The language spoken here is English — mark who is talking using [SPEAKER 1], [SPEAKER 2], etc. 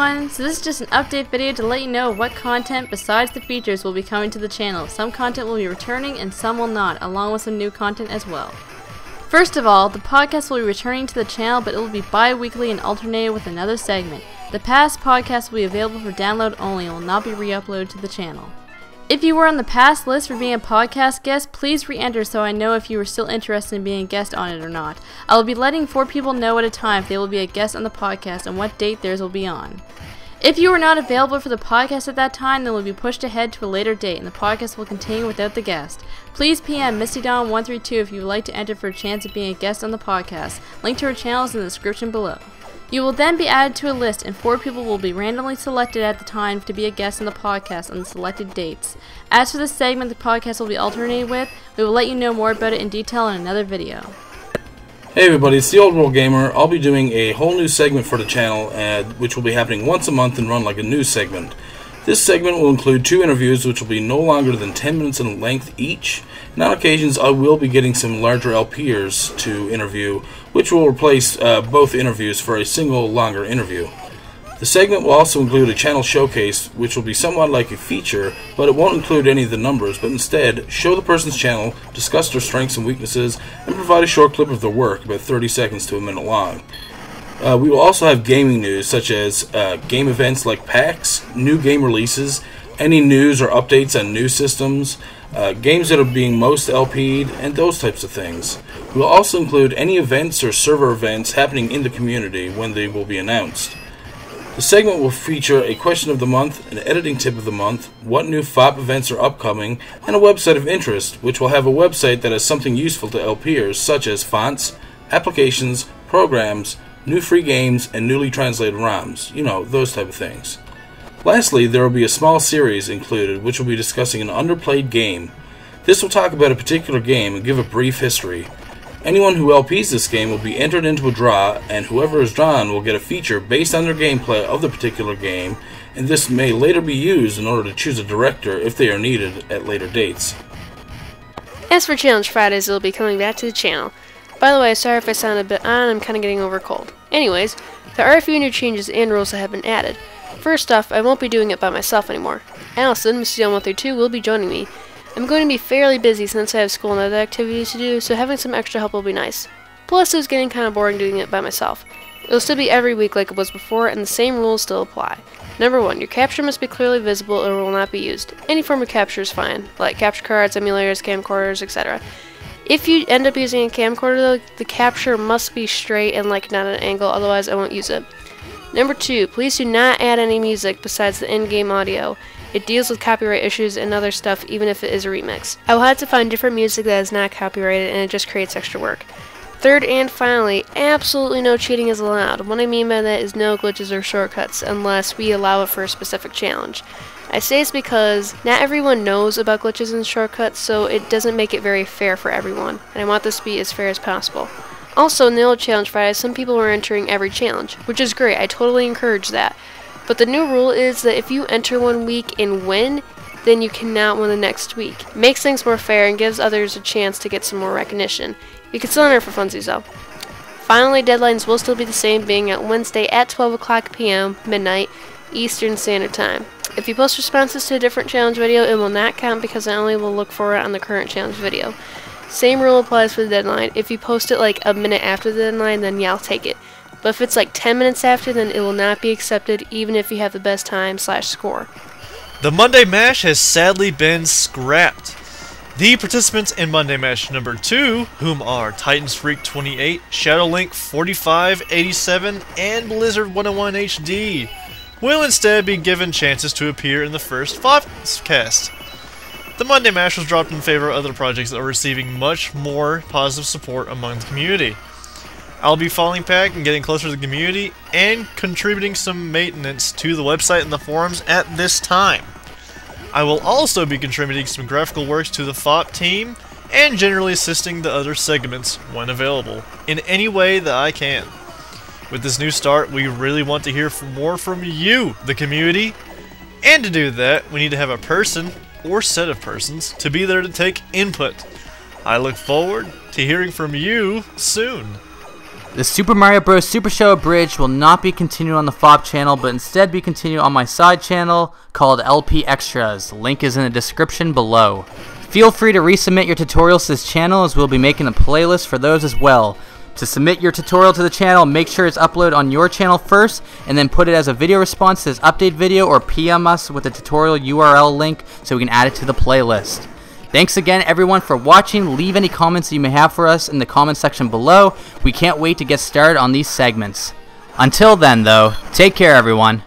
[SPEAKER 1] everyone! So this is just an update video to let you know what content besides the features will be coming to the channel. Some content will be returning and some will not, along with some new content as well. First of all, the podcast will be returning to the channel, but it will be bi-weekly and alternated with another segment. The past podcasts will be available for download only and will not be re-uploaded to the channel. If you were on the past list for being a podcast guest, please re-enter so I know if you were still interested in being a guest on it or not. I will be letting 4 people know at a time if they will be a guest on the podcast and what date theirs will be on. If you are not available for the podcast at that time, then it will be pushed ahead to a later date and the podcast will continue without the guest. Please PM MistyDawn132 if you would like to enter for a chance of being a guest on the podcast. Link to her channel is in the description below. You will then be added to a list and 4 people will be randomly selected at the time to be a guest on the podcast on the selected dates. As for the segment the podcast will be alternated with, we will let you know more about it in detail in another video.
[SPEAKER 2] Hey everybody, it's the Old World Gamer. I'll be doing a whole new segment for the channel, which will be happening once a month and run like a news segment. This segment will include 2 interviews which will be no longer than 10 minutes in length each, and on occasions I will be getting some larger LPers to interview, which will replace both interviews for a single longer interview. The segment will also include a channel showcase, which will be somewhat like a feature, but it won't include any of the numbers, but instead show the person's channel, discuss their strengths and weaknesses, and provide a short clip of their work, about 30 seconds to a minute long. We will also have gaming news, such as game events like PAX, new game releases, any news or updates on new systems, games that are being most LP'd, and those types of things. We will also include any events or server events happening in the community when they will be announced. The segment will feature a question of the month, an editing tip of the month, what new FOP events are upcoming, and a website of interest, which will have a website that has something useful to LPers, such as fonts, applications, programs, new free games, and newly translated ROMs. You know, those type of things. Lastly, there will be a small series included which will be discussing an underplayed game. This will talk about a particular game and give a brief history. Anyone who LPs this game will be entered into a draw, and whoever is drawn will get a feature based on their gameplay of the particular game, and this may later be used in order to choose a director if they are needed at later dates.
[SPEAKER 3] As for Challenge Fridays, it will be coming back to the channel. By the way, sorry if I sound a bit on, I'm kind of getting over a cold. Anyways, there are a few new changes and rules that have been added. First off, I won't be doing it by myself anymore. Allison, MistyDawn132, will be joining me. I'm going to be fairly busy since I have school and other activities to do, so having some extra help will be nice. Plus, it was getting kind of boring doing it by myself. It will still be every week like it was before, and the same rules still apply. Number 1, your capture must be clearly visible or will not be used. Any form of capture is fine, like capture cards, emulators, camcorders, etc. If you end up using a camcorder though, the capture must be straight and like not at an angle, otherwise I won't use it. Number 2, please do not add any music besides the in-game audio. It deals with copyright issues and other stuff even if it is a remix. I will have to find different music that is not copyrighted and it just creates extra work. Third and finally, absolutely no cheating is allowed. What I mean by that is no glitches or shortcuts unless we allow it for a specific challenge. I say this because not everyone knows about glitches and shortcuts, so it doesn't make it very fair for everyone, and I want this to be as fair as possible. Also, in the old Challenge Fridays, some people were entering every challenge, which is great, I totally encourage that. But the new rule is that if you enter one week and win, then you cannot win the next week. It makes things more fair and gives others a chance to get some more recognition. You can still enter for funsies though. Finally, deadlines will still be the same, being at Wednesday at 12 o'clock p.m. midnight Eastern Standard Time. If you post responses to a different challenge video, it will not count because I only will look for it on the current challenge video. Same rule applies for the deadline. If you post it like a minute after the deadline, then yeah, I'll take it. But if it's like 10 minutes after, then it will not be accepted even if you have the best time/score.
[SPEAKER 4] The Monday Mash has sadly been scrapped. The participants in Monday Mash number 2, whom are Titans Freak 28, Shadowlink 4587, and Blizzard 101 HD, will instead be given chances to appear in the first FOPcast. The Monday Mash was dropped in favor of other projects that are receiving much more positive support among the community. I'll be falling back and getting closer to the community and contributing some maintenance to the website and the forums at this time. I will also be contributing some graphical works to the FOP team and generally assisting the other segments when available in any way that I can. With this new start, we really want to hear more from you, the community, and to do that, we need to have a person or set of persons to be there to take input. I look forward to hearing from you soon.
[SPEAKER 5] The Super Mario Bros. Super Show Abridged will not be continued on the FOP channel, but instead be continued on my side channel called LP Extras. Link is in the description below. Feel free to resubmit your tutorials to this channel, as we'll be making a playlist for those as well. To submit your tutorial to the channel, make sure it's uploaded on your channel first, and then put it as a video response to this update video, or PM us with the tutorial URL link so we can add it to the playlist. Thanks again everyone for watching. Leave any comments you may have for us in the comment section below. We can't wait to get started on these segments. Until then though, take care everyone.